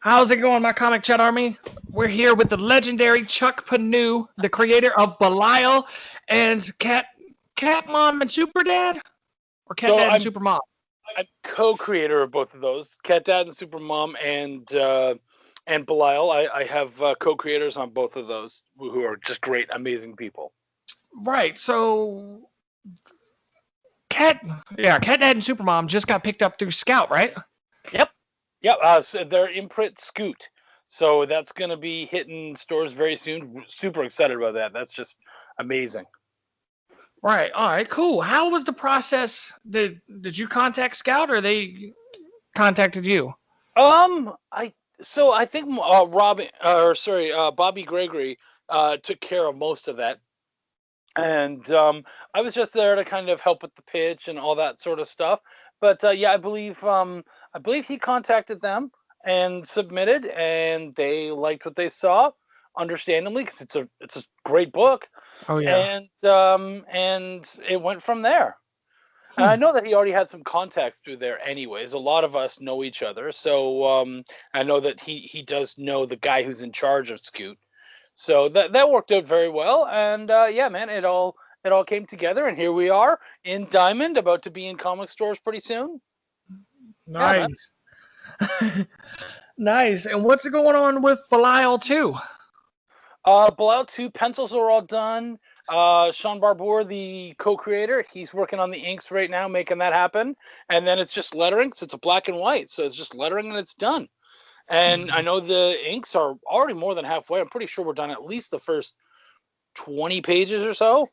How's it going, my comic chat army? We're here with the legendary Chuck Pineau, the creator of Belial and Cat Mom and Super Dad, or Cat Dad and Super Mom. I'm co-creator of both of those, Cat Dad and Super Mom, and Belial. I have co-creators on both of those who are just great, amazing people. Right. So, Cat Dad and Super Mom just got picked up through Scout, right? Yep. So they're imprint Scoot, so that's going to be hitting stores very soon. Super excited about that. That's just amazing. Right. All right. Cool. How was the process? Did you contact Scout, or they contacted you? I think Bobby Gregory took care of most of that, and I was just there to kind of help with the pitch and all that sort of stuff. But yeah, I believe he contacted them and submitted, and they liked what they saw, understandably, because it's a great book. Oh yeah. And it went from there. And I know that he already had some contacts through there anyways. A lot of us know each other. So I know that he does know the guy who's in charge of Scoot. So that worked out very well. And yeah, man, it all came together. And here we are in Diamond, about to be in comic stores pretty soon. Nice. Yeah, nice. And what's going on with Belial 2? Belial 2, pencils are all done. Sean Barbour, the co-creator, he's working on the inks right now, making that happen. And then it's just lettering, because it's a black and white. So it's just lettering and it's done. And I know the inks are already more than halfway. I'm pretty sure we're done at least the first 20 pages or so.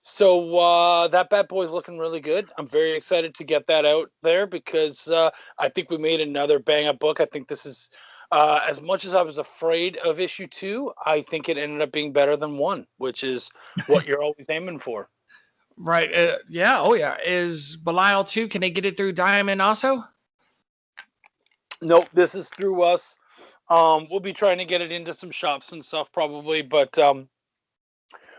So that bad boy's looking really good. I'm very excited to get that out there, because I think we made another bang-up book. I think this is... as much as I was afraid of issue 2, I think it ended up being better than 1, which is what you're always aiming for. Right. Yeah. Oh, yeah. Is Belial 2, can they get it through Diamond also? Nope. This is through us. We'll be trying to get it into some shops and stuff probably. But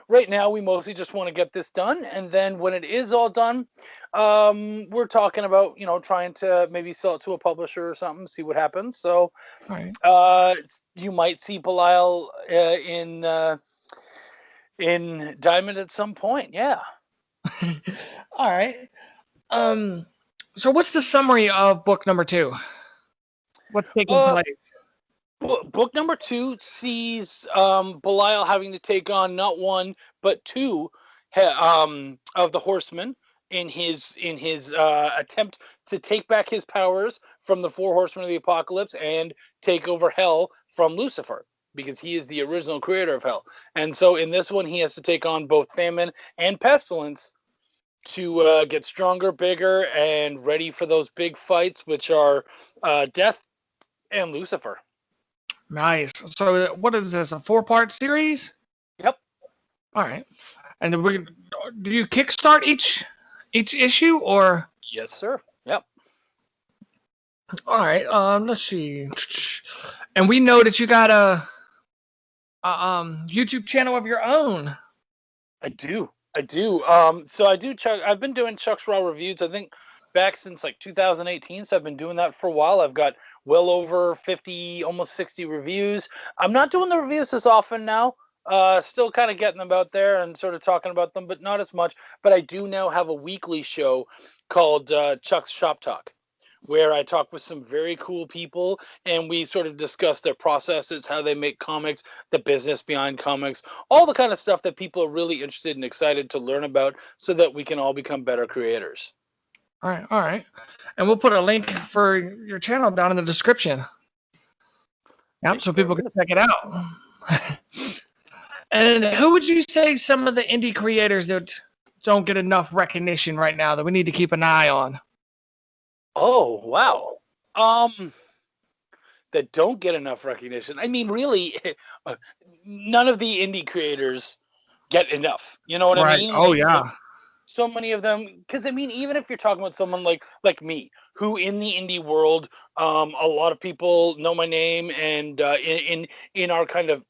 right now, we mostly just want to get this done. And then when it is all done, we're talking about, trying to maybe sell it to a publisher or something, see what happens. So right. You might see Belial in Diamond at some point. Yeah. All right. So what's the summary of book number 2? What's taking place? Book number 2 sees Belial having to take on not 1 but 2 of the Horsemen in his attempt to take back his powers from the 4 Horsemen of the Apocalypse and take over Hell from Lucifer, because he is the original creator of Hell. And so in this one, he has to take on both Famine and Pestilence to get stronger, bigger, and ready for those big fights, which are Death and Lucifer. Nice. So what is this, a 4-part series? Yep. All right. And then do you kickstart each issue, or? Yes, sir. Yep. All right. Let's see. And we know that you got a YouTube channel of your own. I do. So I do Chuck. I've been doing Chuck's Raw Reviews, I think, back since like 2018. So I've been doing that for a while. I've got well over 50, almost 60 reviews. I'm not doing the reviews as often now. Still kind of getting them out there and sort of talking about them, but not as much. But I do now have a weekly show called Chuck's Shop Talk, where I talk with some very cool people and we sort of discuss their processes, how they make comics, the business behind comics, all the kind of stuff that people are really interested and excited to learn about, so that we can all become better creators. All right. And we'll put a link for your channel down in the description. Yep, so people can check it out. And who would you say some of the indie creators that don't get enough recognition right now that we need to keep an eye on? Oh, wow. That don't get enough recognition. I mean, really, none of the indie creators get enough. You know what I mean? Oh, yeah. So many of them, because I mean, even if you're talking about someone like me, who in the indie world, a lot of people know my name, and in our kind of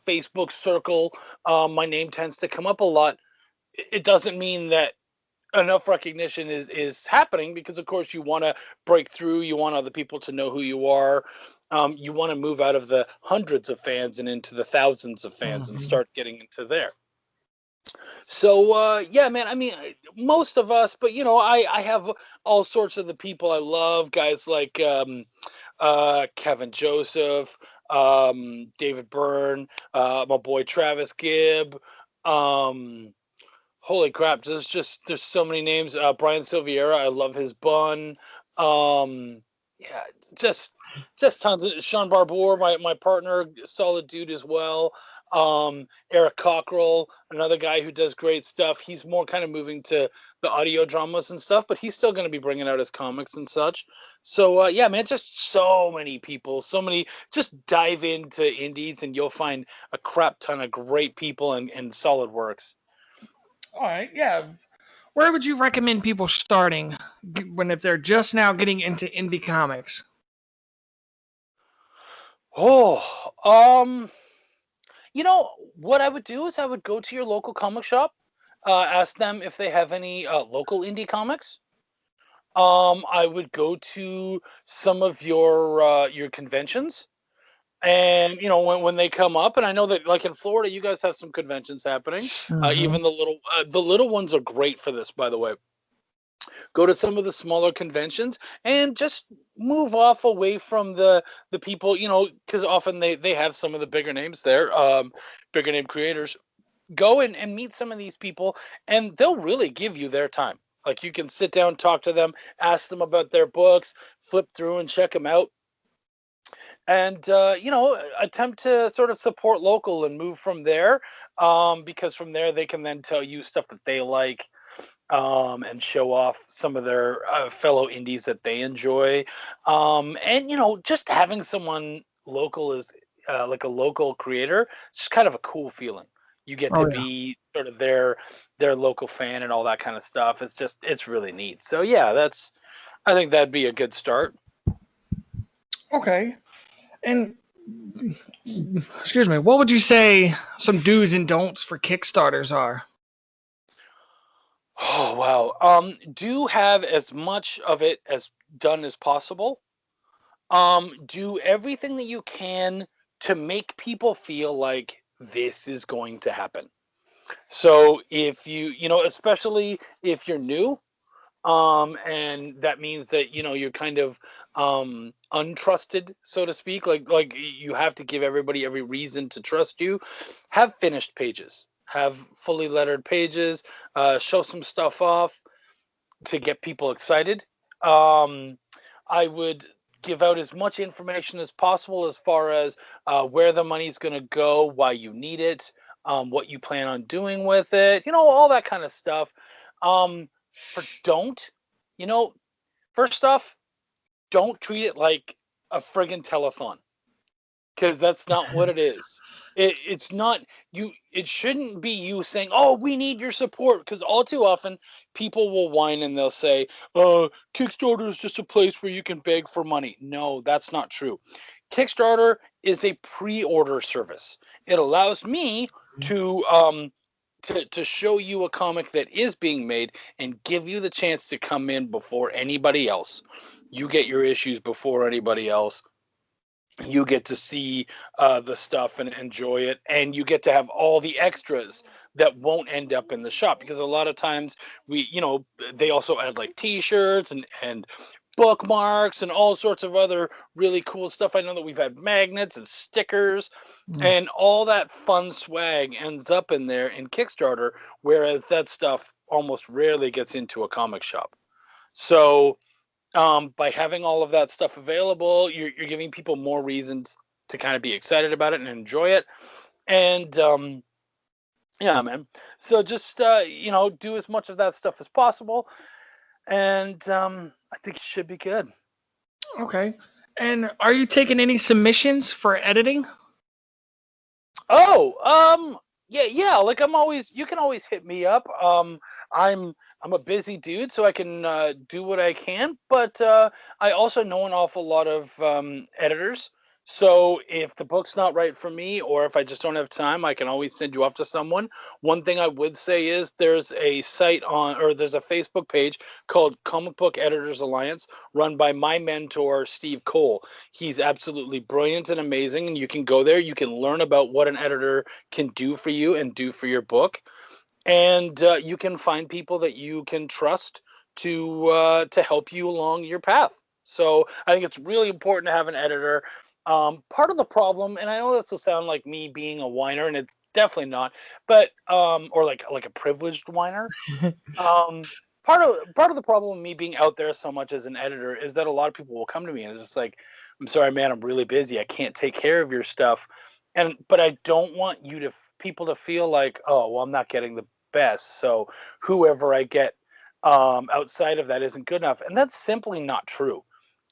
Facebook circle, my name tends to come up a lot. It doesn't mean that enough recognition is happening, because of course you want to break through, you want other people to know who you are, you want to move out of the hundreds of fans and into the thousands of fans and start getting into there. So yeah, man, I mean, most of us, but I have all sorts of the people I love, guys like Kevin Joseph, David Byrne, my boy Travis Gibb. Holy crap! There's so many names. Brian Silviera, I love his bun. Yeah, just tons of Sean Barbour, my partner, solid dude as well. Eric Cockrell, another guy who does great stuff. He's more kind of moving to the audio dramas and stuff, but he's still going to be bringing out his comics and such. So yeah, man, just so many people, so many. Just dive into indies and you'll find a crap ton of great people and solid works. All right, yeah. Where would you recommend people starting if they're just now getting into indie comics? Oh, what I would do is I would go to your local comic shop, ask them if they have any local indie comics. I would go to some of your conventions, and when they come up, and I know that like in Florida, you guys have some conventions happening. Even the little ones are great for this, by the way. Go to some of the smaller conventions and just move off away from the people, because often they have some of the bigger names there, bigger name creators. Go and meet some of these people, and they'll really give you their time. Like, you can sit down, talk to them, ask them about their books, flip through and check them out, and attempt to sort of support local and move from there, because from there they can then tell you stuff that they like, and show off some of their fellow indies that they enjoy. And just having someone local is like a local creator. It's just kind of a cool feeling. You get to be sort of their local fan and all that kind of stuff. It's really neat. So yeah, I think that'd be a good start. Okay. And excuse me, what would you say some do's and don'ts for Kickstarters are? Oh wow. Do have as much of it as done as possible. Do everything that you can to make people feel like this is going to happen. So if especially if you're new, and that means that you're kind of untrusted, so to speak, like you have to give everybody every reason to trust you. Have finished pages, have fully lettered pages, show some stuff off to get people excited. I would give out as much information as possible as far as where the money's going to go, why you need it, what you plan on doing with it, all that kind of stuff. For don't, first off, don't treat it like a friggin' telethon, because that's not what it is. It's not you. It shouldn't be you saying, "Oh, we need your support," because all too often people will whine and they'll say, Kickstarter is just a place where you can beg for money." No, that's not true. Kickstarter is a pre-order service. It allows me to show you a comic that is being made and give you the chance to come in before anybody else. You get your issues before anybody else. You get to see the stuff and enjoy it, and you get to have all the extras that won't end up in the shop, because a lot of times they also add like t-shirts and bookmarks and all sorts of other really cool stuff. I know that we've had magnets and stickers, and all that fun swag ends up in there in Kickstarter, whereas that stuff almost rarely gets into a comic shop. So by having all of that stuff available, you're giving people more reasons to kind of be excited about it and enjoy it. And yeah, man. So just do as much of that stuff as possible, and I think it should be good. Okay. And are you taking any submissions for editing? Oh, yeah. Like, you can always hit me up. I'm a busy dude, so I can do what I can, but I also know an awful lot of editors. So if the book's not right for me, or if I just don't have time, I can always send you off to someone. One thing I would say is there's a there's a Facebook page called Comic Book Editors Alliance, run by my mentor, Steve Cole. He's absolutely brilliant and amazing, and you can go there. You can learn about what an editor can do for you and do for your book, and you can find people that you can trust to help you along your path. So I think it's really important to have an editor. Part of the problem, and I know this will sound like me being a whiner, and it's definitely not, but or like a privileged whiner. Part of the problem with me being out there so much as an editor is that a lot of people will come to me and it's just like, I'm sorry, man, I'm really busy. I can't take care of your stuff. But I don't want people to feel like, oh, well, I'm not getting the best. So whoever I get outside of that isn't good enough. And that's simply not true.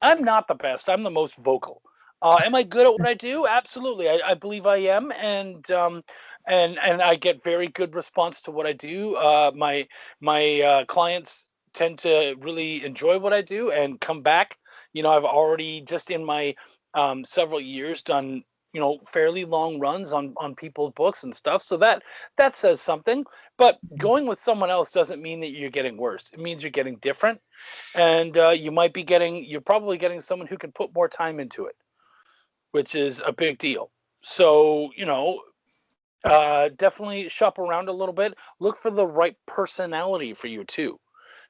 I'm not the best. I'm the most vocal. Am I good at what I do? Absolutely. I believe I am. And I get very good response to what I do. My clients tend to really enjoy what I do and come back. I've already just in my several years done fairly long runs on people's books and stuff. So that says something. But going with someone else doesn't mean that you're getting worse. It means you're getting different, and you're probably getting someone who can put more time into it, which is a big deal. So definitely shop around a little bit. Look for the right personality for you too,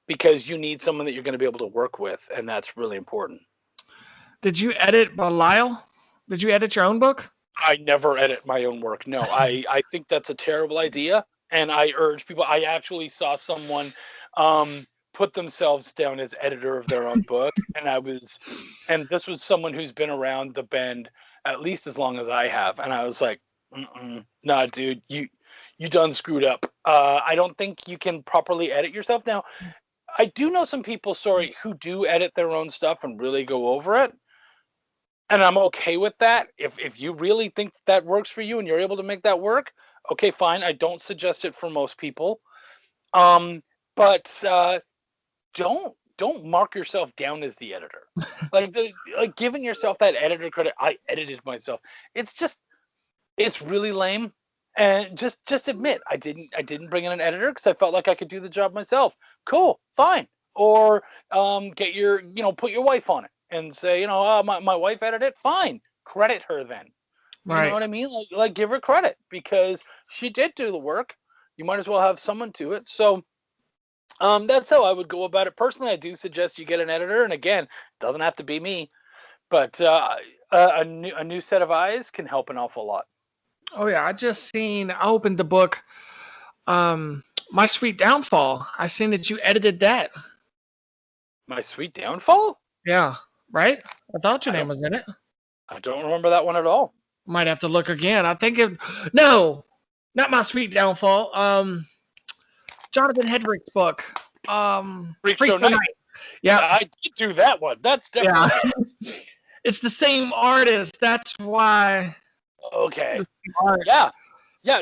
because you need someone that you're going to be able to work with, and that's really important. Did you edit Belial? Did you edit your own book? I never edit my own work. No, I think that's a terrible idea, and I urge people. I actually saw someone put themselves down as editor of their own book, and this was someone who's been around the bend at least as long as I have, and I was like, nah, dude, you done screwed up. I don't think you can properly edit yourself. Now, I do know some people, who do edit their own stuff and really go over it. And I'm okay with that. If you really think that works for you and you're able to make that work, okay, fine. I don't suggest it for most people. But don't mark yourself down as the editor. Like giving yourself that editor credit. I edited myself. It's really lame. And just admit I didn't bring in an editor because I felt like I could do the job myself. Cool, fine. Or get put your wife on it and say, my wife edited it. Fine, credit her then. Right. You know what I mean? Like give her credit because she did do the work. You might as well have someone to it. So that's how I would go about it. Personally, I do suggest you get an editor. And again, it doesn't have to be me, but a new set of eyes can help an awful lot. Oh yeah, I opened the book, My Sweet Downfall. I seen that you edited that. My Sweet Downfall? Yeah, right? I thought your name was in it. I don't remember that one at all. Might have to look again. I think no, not My Sweet Downfall. Jonathan Hedrick's book. Freak Show Night. Yeah, I did do that one. That's definitely. Yeah. It's the same artist. That's why. Okay. Yeah.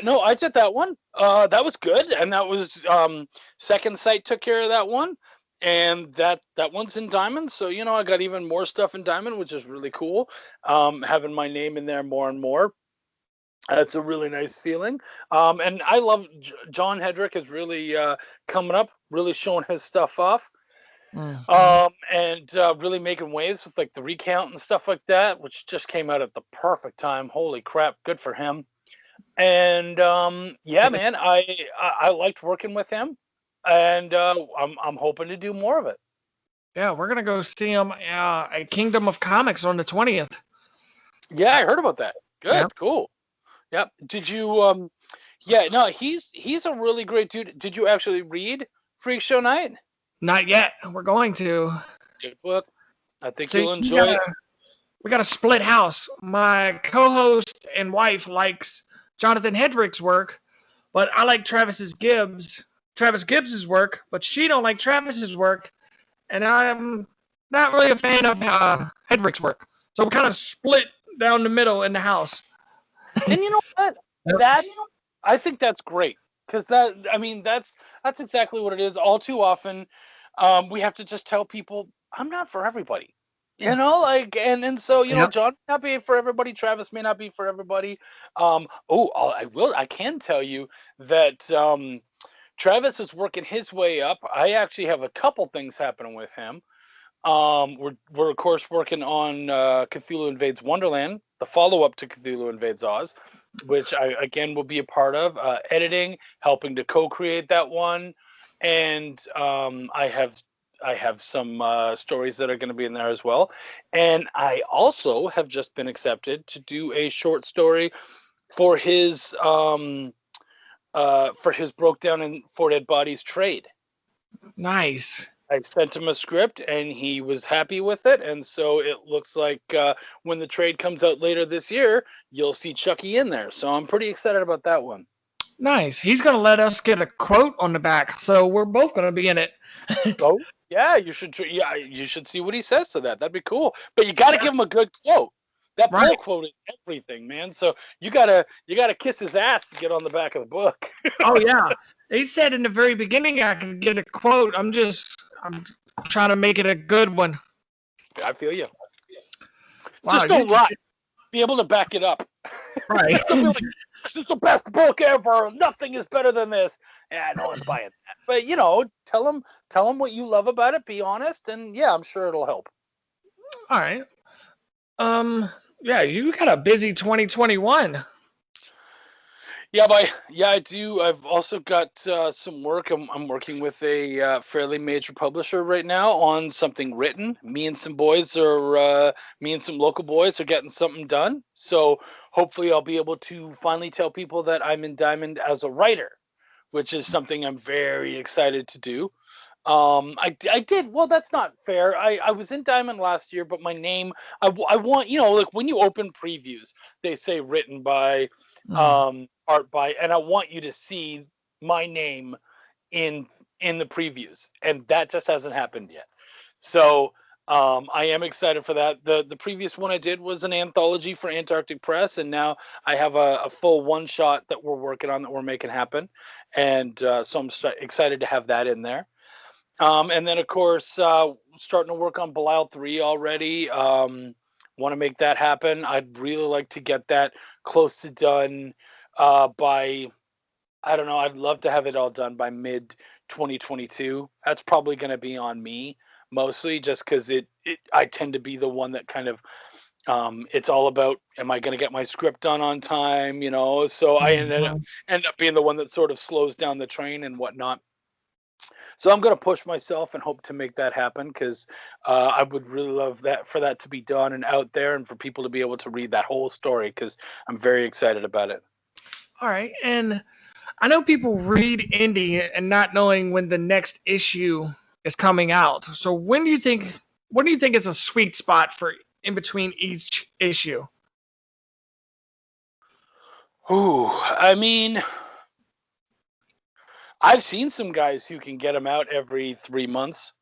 No, I did that one. That was good, and that was Second Sight took care of that one, and that one's in diamond. So I got even more stuff in diamond, which is really cool. Having my name in there more and more. That's a really nice feeling. And I love John Hedrick is really coming up, really showing his stuff off. And really making waves with like the recount and stuff like that, which just came out at the perfect time. Holy crap, good for him. And yeah, man, I liked working with him, and I'm hoping to do more of it. Yeah, we're gonna go see him at Kingdom of Comics on the 20th. Yeah, I heard about that. Good, Yep. Cool. Yep. Did you? Yeah, no, he's a really great dude. Did you actually read Freak Show Night? Not yet. We're going to. Good book. I think you'll enjoy it. We got a split house. My co-host and wife likes Jonathan Hedrick's work, but I like Travis Gibbs's work, but she don't like Travis's work, and I'm not really a fan of Hedrick's work. So we're kind of split down the middle in the house. And you know what? I think that's great because that's exactly what it is. All too often, we have to just tell people I'm not for everybody. You know, like, and so, you know, Yep. John may not be for everybody. Travis may not be for everybody. I can tell you that Travis is working his way up. I actually have a couple things happening with him. We're of course working on Cthulhu Invades Wonderland, the follow-up to Cthulhu Invades Oz, which I again will be a part of, editing, helping to co-create that one, and I have some stories that are going to be in there as well, and I also have just been accepted to do a short story for his Broke Down in Four Dead Bodies trade. Nice. I sent him a script and he was happy with it. And so it looks like when the trade comes out later this year, you'll see Chucky in there. So I'm pretty excited about that one. Nice. He's going to let us get a quote on the back. So we're both going to be in it. Oh, yeah, you should see what he says to that. That'd be cool. But you got to give him a good quote. That pull quote is everything, man. So you gotta kiss his ass to get on the back of the book. Oh yeah. He said in the very beginning I could get a quote. I'm trying to make it a good one. I feel you. Wow, just don't lie. Be able to back it up. Right. This is the best book ever. Nothing is better than this. Yeah, no one's buying that. But you know, tell them what you love about it. Be honest, and yeah, I'm sure it'll help. All right. Yeah, you got a busy 2021. Yeah, I do. I've also got some work. I'm working with a fairly major publisher right now on something written. Me and some local boys are getting something done. So hopefully I'll be able to finally tell people that I'm in Diamond as a writer, which is something I'm very excited to do. I did. Well, that's not fair. I was in Diamond last year, but my name, I want, you know, like when you open previews, they say written by, art by, and I want you to see my name in the previews, and that just hasn't happened yet. So I am excited for that. The previous one I did was an anthology for Antarctic Press, and now I have a full one shot that we're working on that we're making happen, and so I'm excited to have that in there. And then, of course, starting to work on Belial 3 already. Want to make that happen. I'd really like to get that close to done by, I don't know, I'd love to have it all done by mid 2022. That's probably going to be on me mostly, just because I tend to be the one that kind of, it's all about, am I going to get my script done on time, you know? So I end up being the one that sort of slows down the train and whatnot. So I'm going to push myself and hope to make that happen, because I would really love that for that to be done and out there, and for people to be able to read that whole story, because I'm very excited about it. All right. And I know people read indie and not knowing when the next issue is coming out. So when do you think is a sweet spot for in between each issue? Ooh, I mean, I've seen some guys who can get them out every 3 months,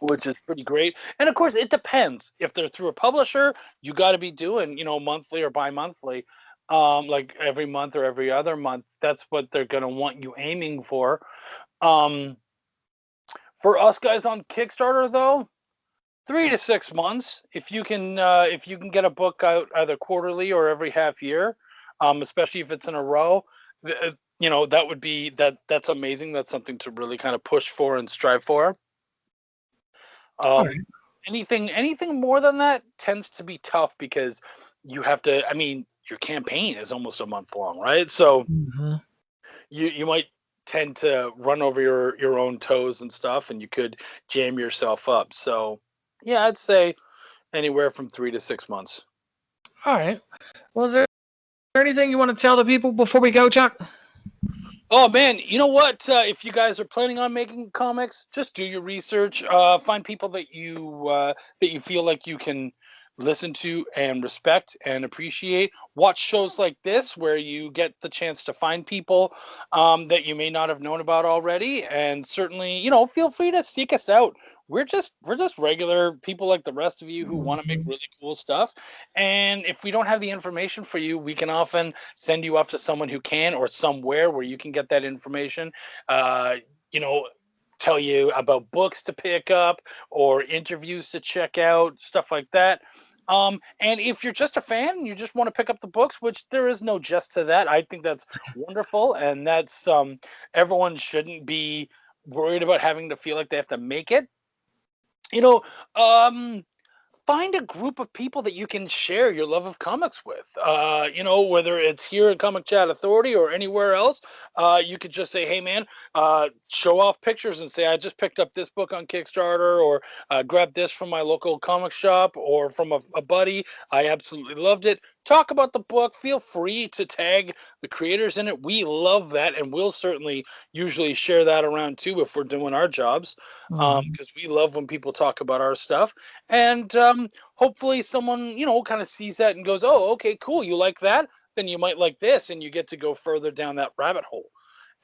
which is pretty great. And of course, it depends. If they're through a publisher, you got to be doing, you know, monthly or bi-monthly, like every month or every other month. That's what they're going to want you aiming for. For us guys on Kickstarter, though, 3 to 6 months. If you can get a book out either quarterly or every half year, especially if it's in a row, you know, that would be that's amazing. That's something to really kind of push for and strive for. Right. Anything more than that tends to be tough, because you have to, I mean, your campaign is almost a month long, right? So you might tend to run over your own toes and stuff, and you could jam yourself up. So yeah, I'd say anywhere from 3 to 6 months. All right. Well, is there anything you want to tell the people before we go, Chuck? Oh man, you know what? If you guys are planning on making comics, just do your research. Find people that you feel like you can listen to and respect and appreciate. Watch shows like this where you get the chance to find people that you may not have known about already. And certainly, you know, feel free to seek us out. We're just regular people like the rest of you who want to make really cool stuff. And if we don't have the information for you, we can often send you off to someone who can, or somewhere where you can get that information. You know, tell you about books to pick up or interviews to check out, stuff like that. And if you're just a fan and you just want to pick up the books, which there is no just to that, I think that's wonderful, and that's everyone shouldn't be worried about having to feel like they have to make it. You know, find a group of people that you can share your love of comics with. Whether it's here at Comic Chat Authority or anywhere else, you could just say, hey, man, show off pictures and say, I just picked up this book on Kickstarter, or grab this from my local comic shop or from a buddy. I absolutely loved it. Talk about the book. Feel free to tag the creators in it. We love that, and we'll certainly usually share that around too if we're doing our jobs, because we love when people talk about our stuff. And hopefully someone, kind of sees that and goes, oh, okay, cool, you like that? Then you might like this, and you get to go further down that rabbit hole.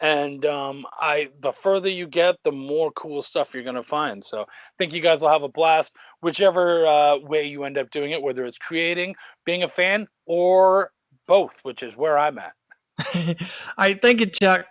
And the further you get, the more cool stuff you're going to find. So I think you guys will have a blast, whichever way you end up doing it, whether it's creating, being a fan, or both, which is where I'm at. I thank you, Chuck.